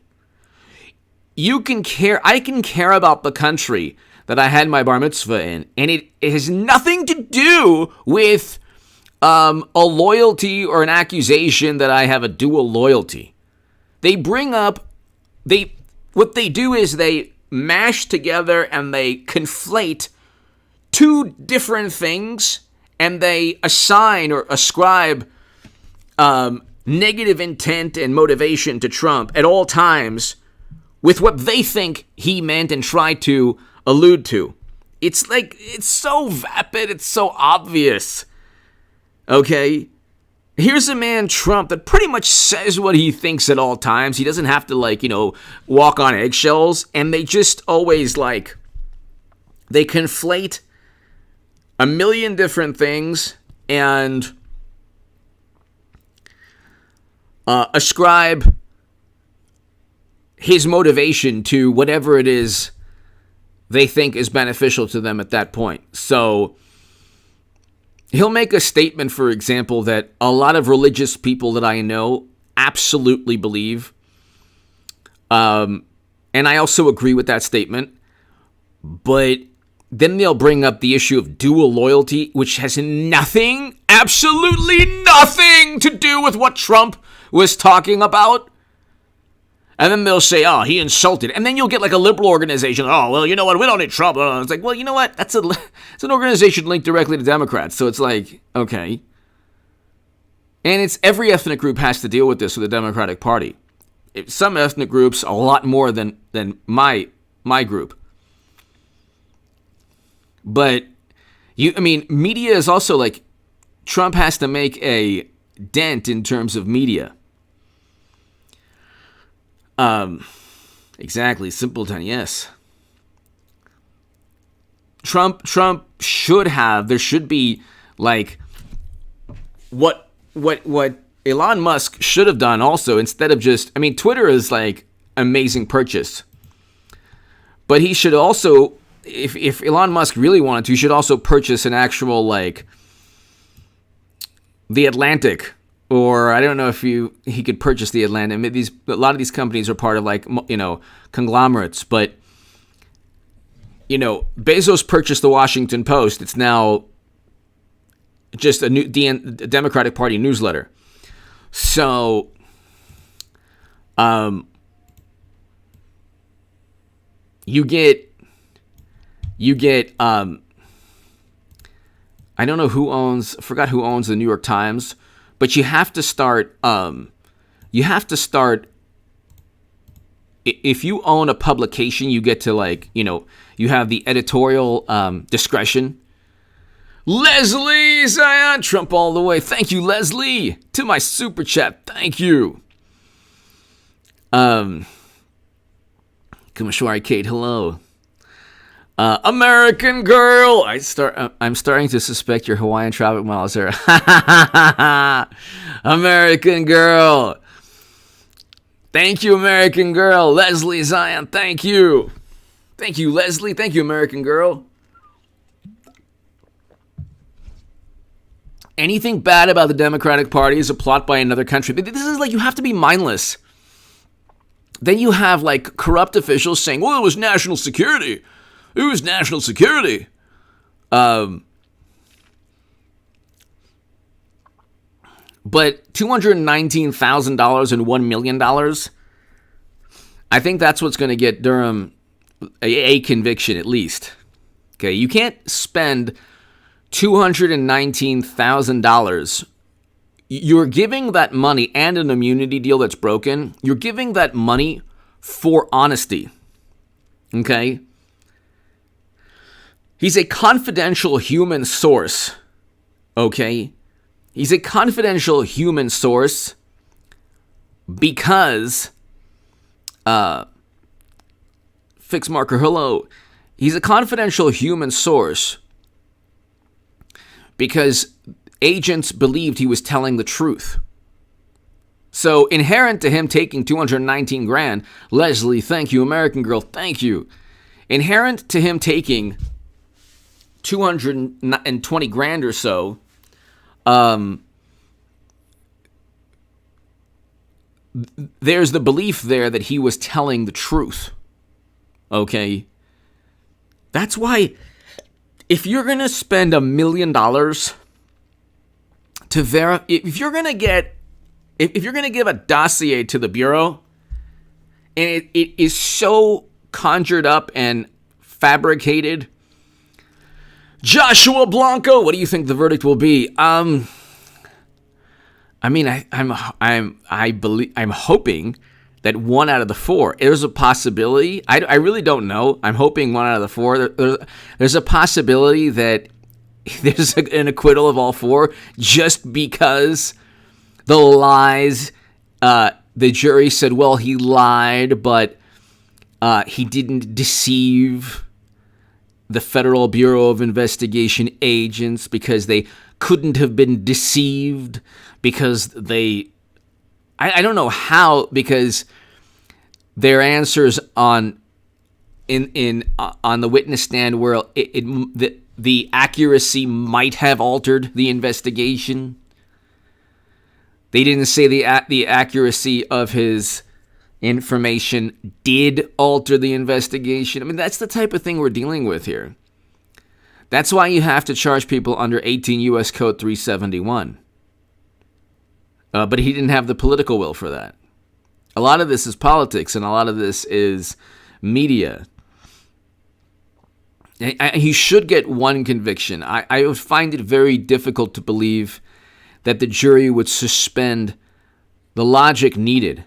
I can care about the country that I had my bar mitzvah in, and it has nothing to do with a loyalty or an accusation that I have a dual loyalty. They bring up, what they do is they mash together and they conflate 2 different things, and they assign or ascribe negative intent and motivation to Trump at all times with what they think he meant and tried to allude to. It's like, it's so vapid, it's so obvious. Okay? Here's a man, Trump, that pretty much says what he thinks at all times. He doesn't have to, walk on eggshells. And they just always, they conflate a million different things and ascribe his motivation to whatever it is they think is beneficial to them at that point. So he'll make a statement, for example, that a lot of religious people that I know absolutely believe. And I also agree with that statement. But then they'll bring up the issue of dual loyalty, which has nothing, absolutely nothing to do with what Trump was talking about. And then they'll say, "Oh, he insulted." And then you'll get like a liberal organization. "Oh, well, you know what? We don't need Trump." It's like, well, you know what? It's an organization linked directly to Democrats. So it's like, okay. And it's every ethnic group has to deal with this with the Democratic Party. Some ethnic groups, a lot more than my group. But media is also like, Trump has to make a dent in terms of media. Exactly. Simpleton, yes. Trump should have, there should be like what Elon Musk should have done also, instead of just, Twitter is like amazing purchase. But he should also, if Elon Musk really wanted to, he should also purchase an actual The Atlantic. Or I don't know if he could purchase The Atlantic. A lot of these companies are part of conglomerates. But, Bezos purchased the Washington Post. It's now just a Democratic Party newsletter. So, you get. I don't know forgot who owns the New York Times. But you have to start, if you own a publication, you get to you have the editorial discretion. Leslie Zion, Trump all the way. Thank you, Leslie, to my super chat. Thank you. Kumashwari Kate, hello. American Girl. I'm starting to suspect you're Hawaiian Tropic Miles here. American Girl. Thank you, American Girl. Leslie Zion, thank you. Thank you, Leslie. Thank you, American Girl. Anything bad about the Democratic Party is a plot by another country. This is like, you have to be mindless. Then you have like corrupt officials saying, well, it was national security. It was national security. But $219,000 and $1 million, I think that's what's going to get Durham a conviction at least. Okay, you can't spend $219,000. You're giving that money and an immunity deal that's broken. You're giving that money for honesty. Okay? He's a confidential human source. Okay? He's a confidential human source because, fix marker, hello. He's a confidential human source because agents believed he was telling the truth. So inherent to him taking 219 grand, Leslie, thank you, American Girl, thank you. Inherent to him taking 220 grand or so, there's the belief there that he was telling the truth. Okay? That's why if you're going to spend $1 million to verify, if you're going to give a dossier to the Bureau, and it is so conjured up and fabricated. Joshua Blanco, what do you think the verdict will be? I'm hoping that 1 out of the 4. There's a possibility. I really don't know. I'm hoping 1 out of the 4. There's a possibility that there's an acquittal of all 4 just because the lies. The jury said, well, he lied, but he didn't deceive the Federal Bureau of Investigation agents because they couldn't have been deceived because they... I don't know how, because their answers on the witness stand were the accuracy might have altered the investigation. They didn't say the accuracy of his information did alter the investigation. I mean, that's the type of thing we're dealing with here. That's why you have to charge people under 18 U.S. Code 371. But he didn't have the political will for that. A lot of this is politics, and a lot of this is media. He should get 1 conviction. I would find it very difficult to believe that the jury would suspend the logic needed.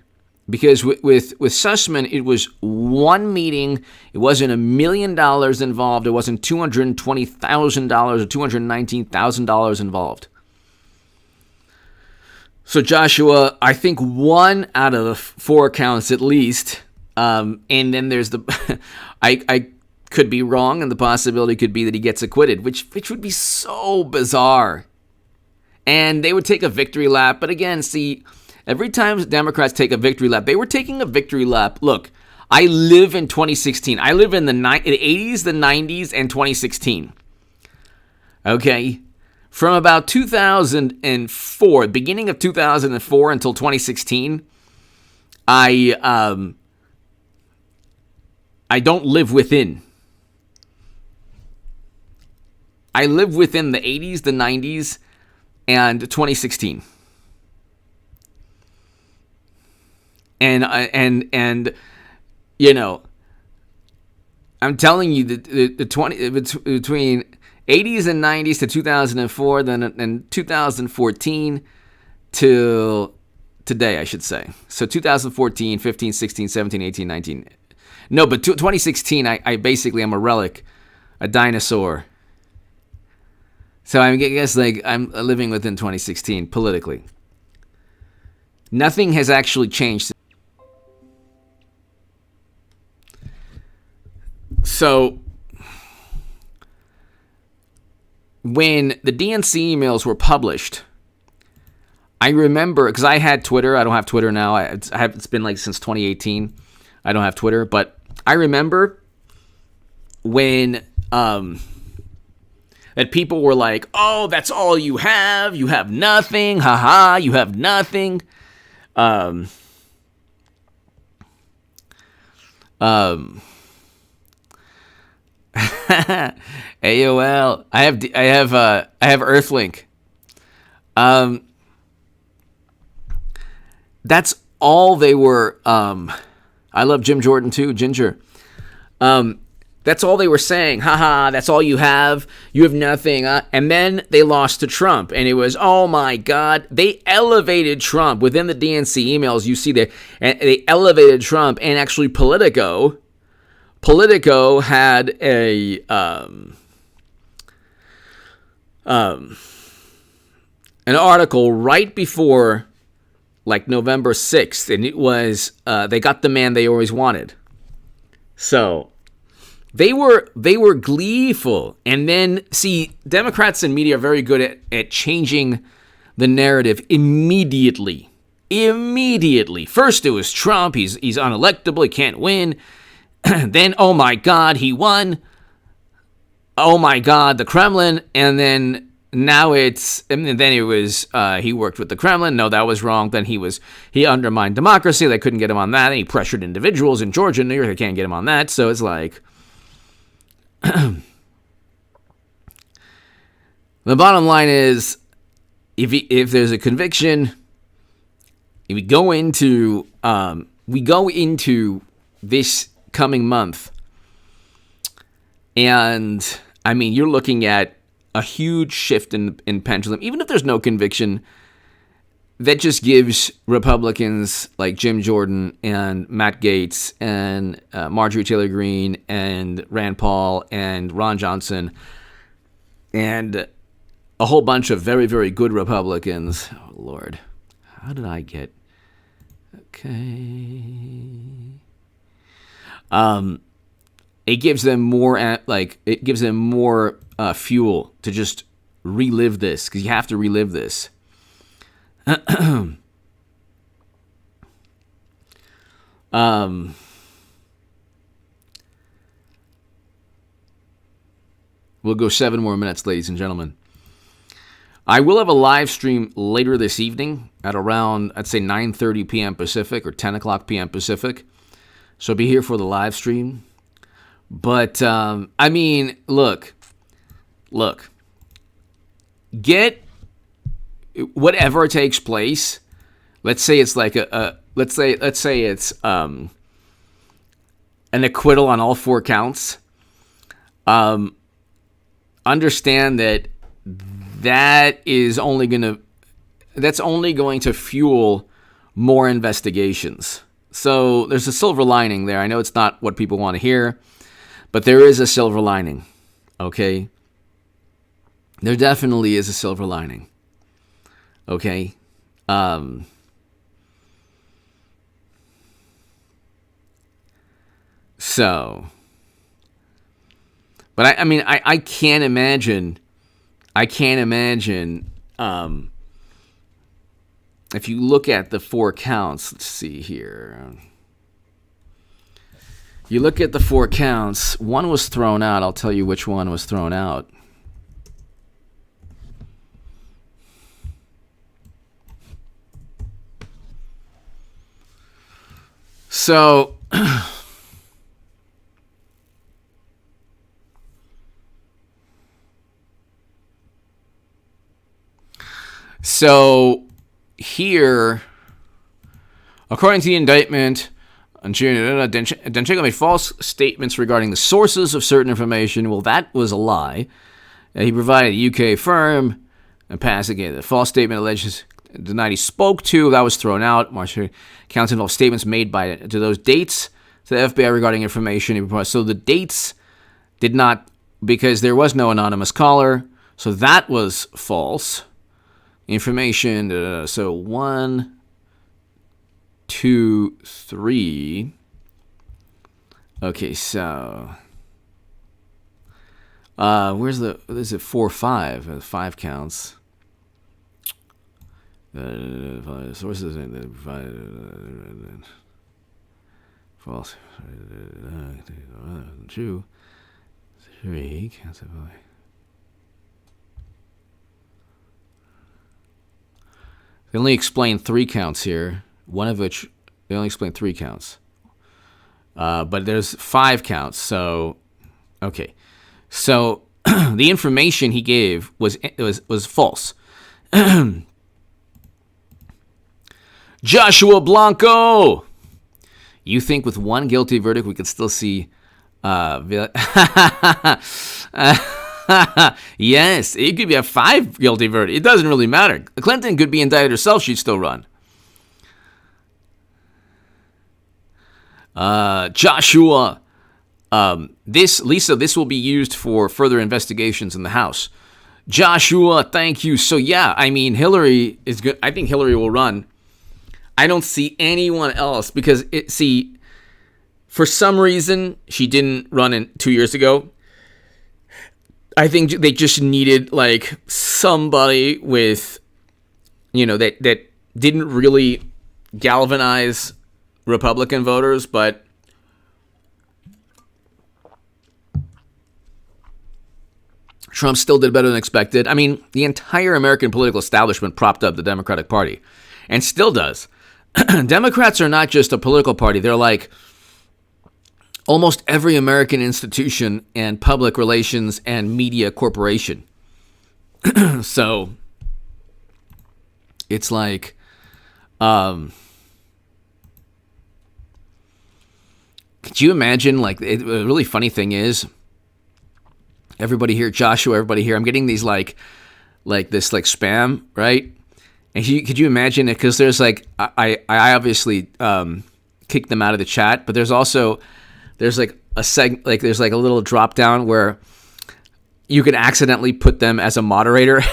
Because with Sussman, it was 1 meeting. It wasn't $1 million involved. It wasn't $220,000 or $219,000 involved. So Joshua, I think 1 out of the 4 counts at least. And then there's the... I could be wrong, and the possibility could be that he gets acquitted, which would be so bizarre. And they would take a victory lap. But again, see... Every time Democrats take a victory lap, they were taking a victory lap. Look, I live in 2016. I live in the 80s, the 90s, and 2016. Okay? From about 2004, beginning of 2004 until 2016, I don't live within. I live within the 80s, the 90s, and 2016. And you know, I'm telling you that the 20 between 80s and 90s to 2004, then and 2014 to today, I should say. So 2014, 15, 16, 17, 18, 19. No, but 2016, I basically am a relic, a dinosaur. So I guess like I'm living within 2016 politically. Nothing has actually changed. So, when the DNC emails were published, I remember, because I had Twitter. I don't have Twitter now. It's been like since 2018. I don't have Twitter. But I remember when that people were like, oh, that's all you have. You have nothing. Haha, you have nothing. AOL. I have Earthlink. That's all they were. I love Jim Jordan too, Ginger. That's all they were saying. Haha, that's all you have. You have nothing. And then they lost to Trump. And it was, oh my God. They elevated Trump within the DNC emails. You see there. And they elevated Trump. And actually Politico had an article right before like November 6th. And it was, they got the man they always wanted. So they were gleeful. And then, see, Democrats and media are very good at changing the narrative immediately. Immediately. First it was Trump. He's unelectable. He can't win. Then, oh my God, he won. Oh my God, the Kremlin. And then now then it was, he worked with the Kremlin. No, that was wrong. Then he undermined democracy. They couldn't get him on that. And he pressured individuals in Georgia and New York. They can't get him on that. So it's like, the bottom line is, if there's a conviction, if we go into this coming month, and I mean, you're looking at a huge shift in pendulum. Even if there's no conviction, that just gives Republicans like Jim Jordan and Matt Gaetz and Marjorie Taylor Greene and Rand Paul and Ron Johnson and a whole bunch of very, very good Republicans. Oh, Lord. How did I get... Okay. It gives them more, fuel to just relive this, because you have to relive this. We'll go 7 more minutes, ladies and gentlemen. I will have a live stream later this evening at around, I'd say 9:30 p.m. Pacific or 10 o'clock p.m. Pacific. So be here for the live stream. But, I mean, look. Get whatever takes place. Let's say it's like let's say it's an acquittal on all 4 counts. Understand that's only going to fuel more investigations. So there's a silver lining there. I know it's not what people want to hear, but there is a silver lining. Okay? There definitely is a silver lining. Okay? So, but I can't imagine, if you look at the 4 counts, let's see here. You look at the 4 counts, one was thrown out. I'll tell you which one was thrown out. So, here, according to the indictment, Danchenko made false statements regarding the sources of certain information. Well, that was a lie. He provided a UK firm and passed again. The false statement alleges denied he spoke to. That was thrown out. Counts involve statements made to those dates to the FBI regarding information. So the dates did not, because there was no anonymous caller. So that was false. Information. So 1, 2, 3. Okay, so Is it 4-5? 5 counts. Sources false. True. 3 counts. They only explain 3 counts here. One of which they only explain 3 counts. But there's 5 counts. So, okay. So the information he gave was false. Joshua Blanco. You think with one guilty verdict we could still see? Yes, it could be a 5 guilty verdict. It doesn't really matter. Clinton could be indicted herself; she'd still run. Joshua, this will be used for further investigations in the House. Joshua, thank you. So yeah, I mean, Hillary is good. I think Hillary will run. I don't see anyone else because for some reason she didn't run in 2 years ago. I think they just needed like somebody with, that didn't really galvanize Republican voters, but Trump still did better than expected. I mean, the entire American political establishment propped up the Democratic Party and still does. Democrats are not just a political party. They're like almost every American institution and public relations and media corporation. So it's like, could you imagine, like, a really funny thing is, everybody here, Joshua, everybody here, I'm getting these like this like spam, right? And could you imagine it? Because there's like, I obviously kicked them out of the chat, but there's like there's like a little drop down where you could accidentally put them as a moderator.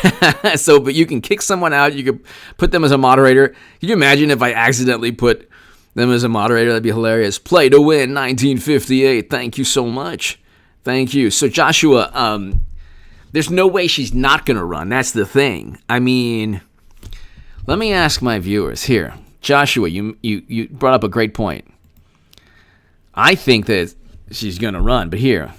But you can kick someone out, you could put them as a moderator. Could you imagine if I accidentally put them as a moderator? That'd be hilarious. Play to win 1958. Thank you so much. Thank you. So Joshua, there's no way she's not going to run. That's the thing. I mean, let me ask my viewers here. Joshua, you brought up a great point. I think that she's going to run, but here.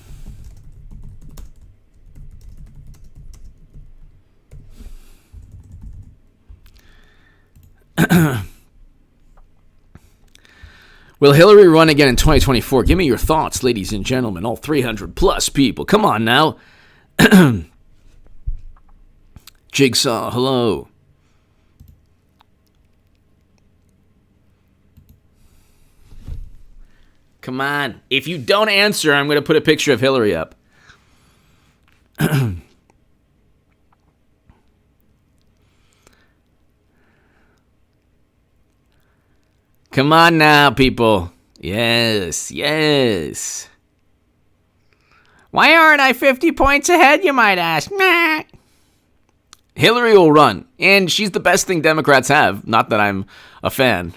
Will Hillary run again in 2024? Give me your thoughts, ladies and gentlemen, all 300 plus people. Come on now. Jigsaw, hello. Come on. If you don't answer, I'm going to put a picture of Hillary up. Come on now, people. Yes. Why aren't I 50 points ahead, you might ask? Nah. Hillary will run, and she's the best thing Democrats have. Not that I'm a fan.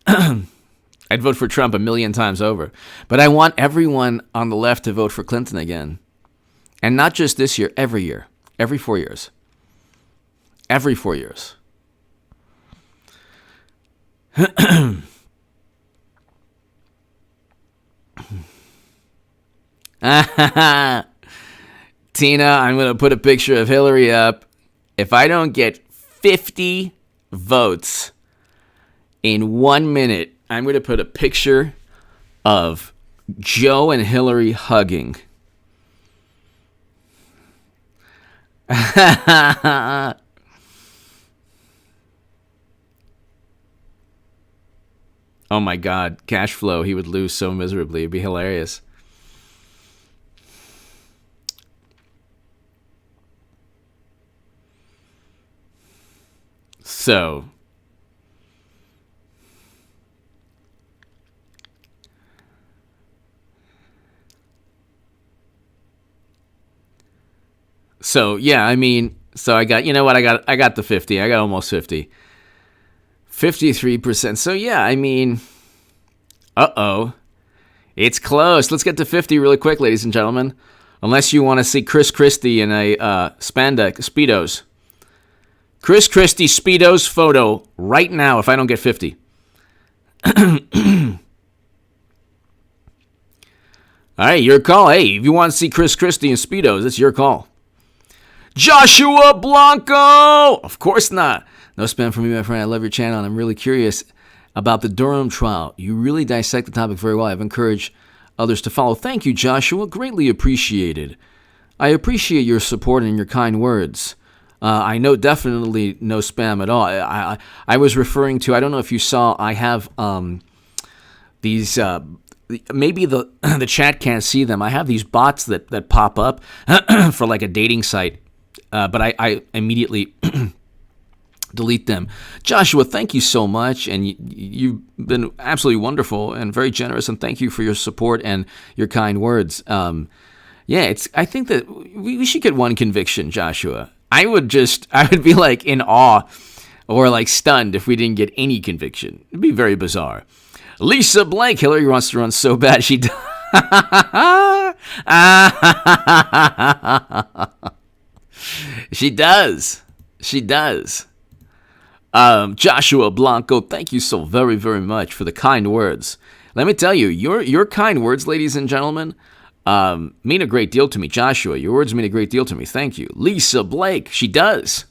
I'd vote for Trump a million times over. But I want everyone on the left to vote for Clinton again. And not just this year, every year. Every 4 years. Every 4 years. Tina, I'm going to put a picture of Hillary up. If I don't get 50 votes in 1 minute, I'm going to put a picture of Joe and Hillary hugging. Oh my God, cash flow. He would lose so miserably. It'd be hilarious. So, yeah, I mean, so I got, I got the 50. I got almost 50. 53%. So, yeah, I mean, it's close. Let's get to 50 really quick, ladies and gentlemen. Unless you want to see Chris Christie in a spandex Speedos. Chris Christie Speedos photo right now if I don't get 50. All right, your call. Hey, if you want to see Chris Christie in Speedos, it's your call. Joshua Blanco! Of course not. No spam from me, my friend. I love your channel, and I'm really curious about the Durham trial. You really dissect the topic very well. I've encouraged others to follow. Thank you, Joshua. Greatly appreciated. I appreciate your support and your kind words. I know definitely no spam at all. I was referring to, I don't know if you saw, I have these, maybe the chat can't see them. I have these bots that pop up for like a dating site, but I immediately delete them. Joshua, thank you so much, and you've been absolutely wonderful and very generous, and thank you for your support and your kind words. I think that we should get one conviction, Joshua. I would be like in awe or like stunned if we didn't get any conviction. It'd be very bizarre. Lisa Blank, Hillary wants to run so bad she She does. She does. Joshua Blanco, thank you so very, very much for the kind words. Let me tell you, your kind words, ladies and gentlemen, mean a great deal to me. Joshua, your words mean a great deal to me. Thank you. Lisa Blake, she does.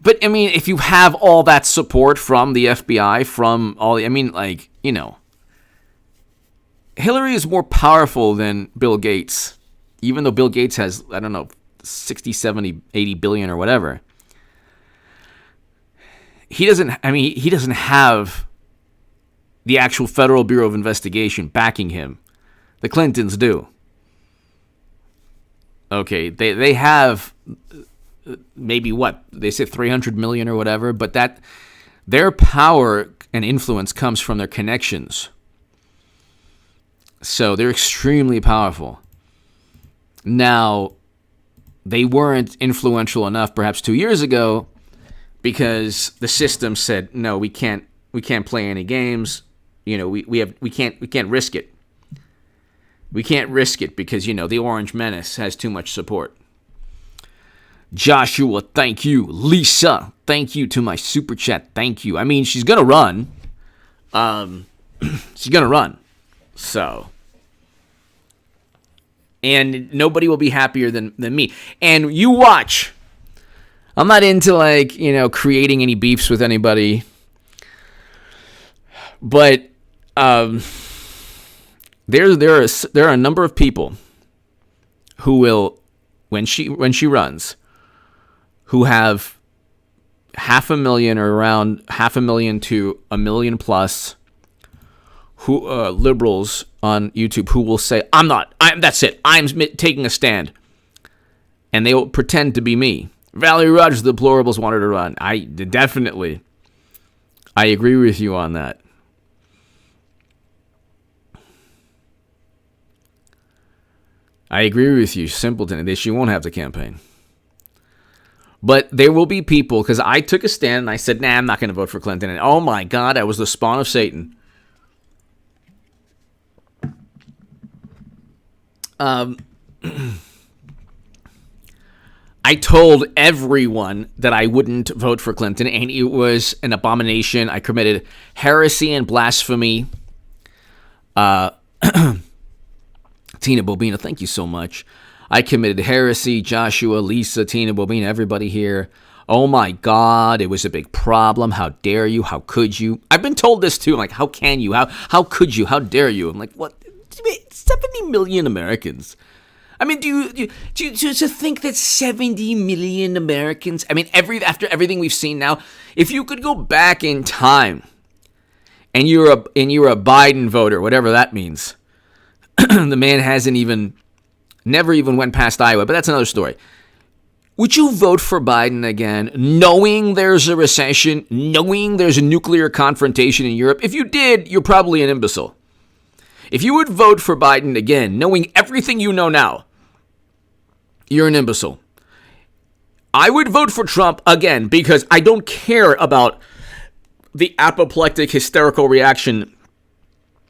But, I mean, if you have all that support from the FBI, from all the, I mean, like, you know, Hillary is more powerful than Bill Gates, even though Bill Gates has, I don't know, 60, 70, 80 billion or whatever. He doesn't have the actual Federal Bureau of Investigation backing him. The Clintons do. Okay, they have maybe what? They say 300 million or whatever, but that their power and influence comes from their connections. So they're extremely powerful. Now, they weren't influential enough perhaps 2 years ago because the system said, no, we can't play any games. You know, we can't risk it. We can't risk it because, you know, the Orange Menace has too much support. Joshua, thank you. Lisa, thank you to my super chat. Thank you. I mean, she's going to run. She's going to run. So. And nobody will be happier than me. And you watch. I'm not into, like, you know, creating any beefs with anybody. But there are a number of people who will, when she runs, who have 500,000 or around 500,000 to 1 million plus, who liberals on YouTube who will say, that's it, I'm taking a stand, and they will pretend to be me. Valerie Rogers, the deplorables wanted to run. I agree with you on that. I agree with you, simpleton. She won't have to campaign. But there will be people, because I took a stand and I said, I'm not going to vote for Clinton. And oh my God, I was the spawn of Satan. I told everyone that I wouldn't vote for Clinton, and it was an abomination. I committed heresy and blasphemy. Tina Bobina, thank you so much. I committed heresy. Joshua, Lisa, Tina Bobina, everybody here. Oh my God, it was a big problem. How dare you? How could you? I've been told this too. I'm like, how can you? How could you? How dare you? I'm like, what? 70 million Americans. I mean, do you think that 70 million Americans? I mean, after everything we've seen now, if you could go back in time, and you're a Biden voter, whatever that means. The man never even went past Iowa, but that's another story. Would you vote for Biden again, knowing there's a recession, knowing there's a nuclear confrontation in Europe? If you did, you're probably an imbecile. If you would vote for Biden again, knowing everything you know now, you're an imbecile. I would vote for Trump again because I don't care about the apoplectic, hysterical reaction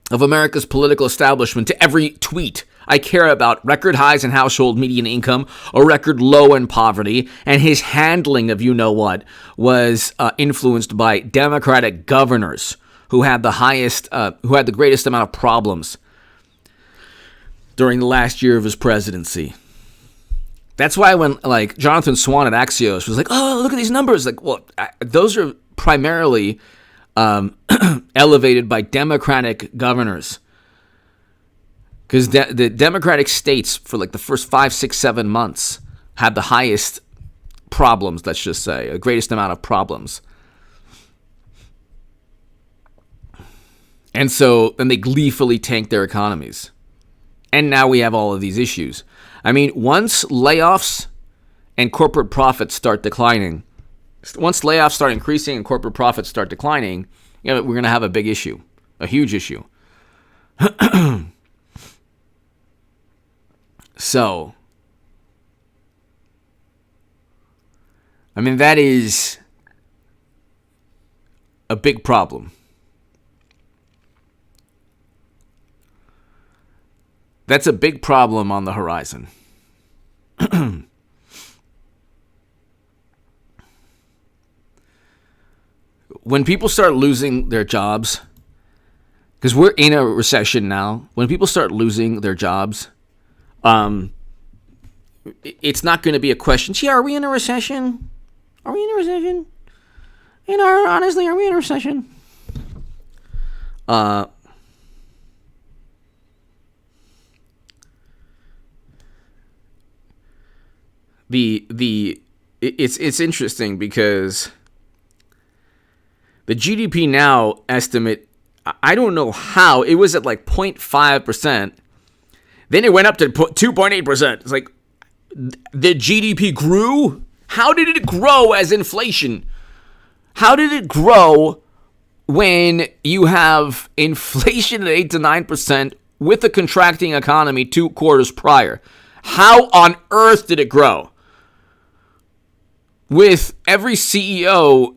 of America's political establishment to every tweet I care about record highs in household median income, a record low in poverty, and his handling of you-know-what was influenced by Democratic governors who had the greatest amount of problems during the last year of his presidency. That's why when Jonathan Swan at Axios was like, "Oh, look at these numbers," those are primarily elevated by Democratic governors, because the Democratic states for the first 5, 6, 7 months had the highest problems. Let's just say the greatest amount of problems. And so then they gleefully tanked their economies. And now we have all of these issues. I mean, once layoffs and corporate profits start declining, once layoffs start increasing and corporate profits start declining, we're going to have a big issue, a huge issue. So, I mean, that is a big problem. That's a big problem on the horizon. When people start losing their jobs, because we're in a recession now, when people start losing their jobs, it's not going to be a question. Gee, are we in a recession? Are we in a recession? Honestly, are we in a recession? It's interesting because the GDP now estimate, I don't know how, it was at 0.5%. Then it went up to 2.8%. It's like the GDP grew. How did it grow as inflation? How did it grow when you have inflation at 8 to 9% with a contracting economy 2 quarters prior? How on earth did it grow? With every CEO,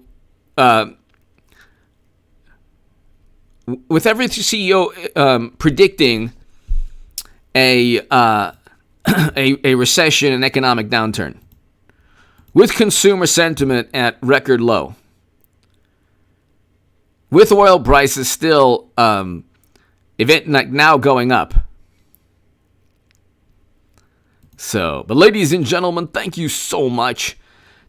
predicting a recession and economic downturn, with consumer sentiment at record low, with oil prices still now going up. So, but ladies and gentlemen, thank you so much.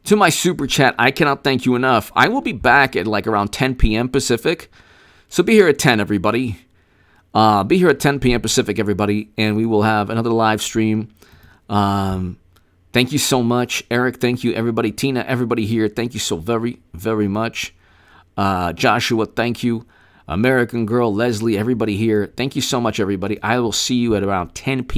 To my super chat, I cannot thank you enough. I will be back at around 10 p.m. Pacific. So be here at 10, everybody. Be here at 10 p.m. Pacific, everybody. And we will have another live stream. Thank you so much. Eric, thank you, everybody. Tina, everybody here, thank you so very, very much. Joshua, thank you. American Girl, Leslie, everybody here. Thank you so much, everybody. I will see you at around 10 p.m.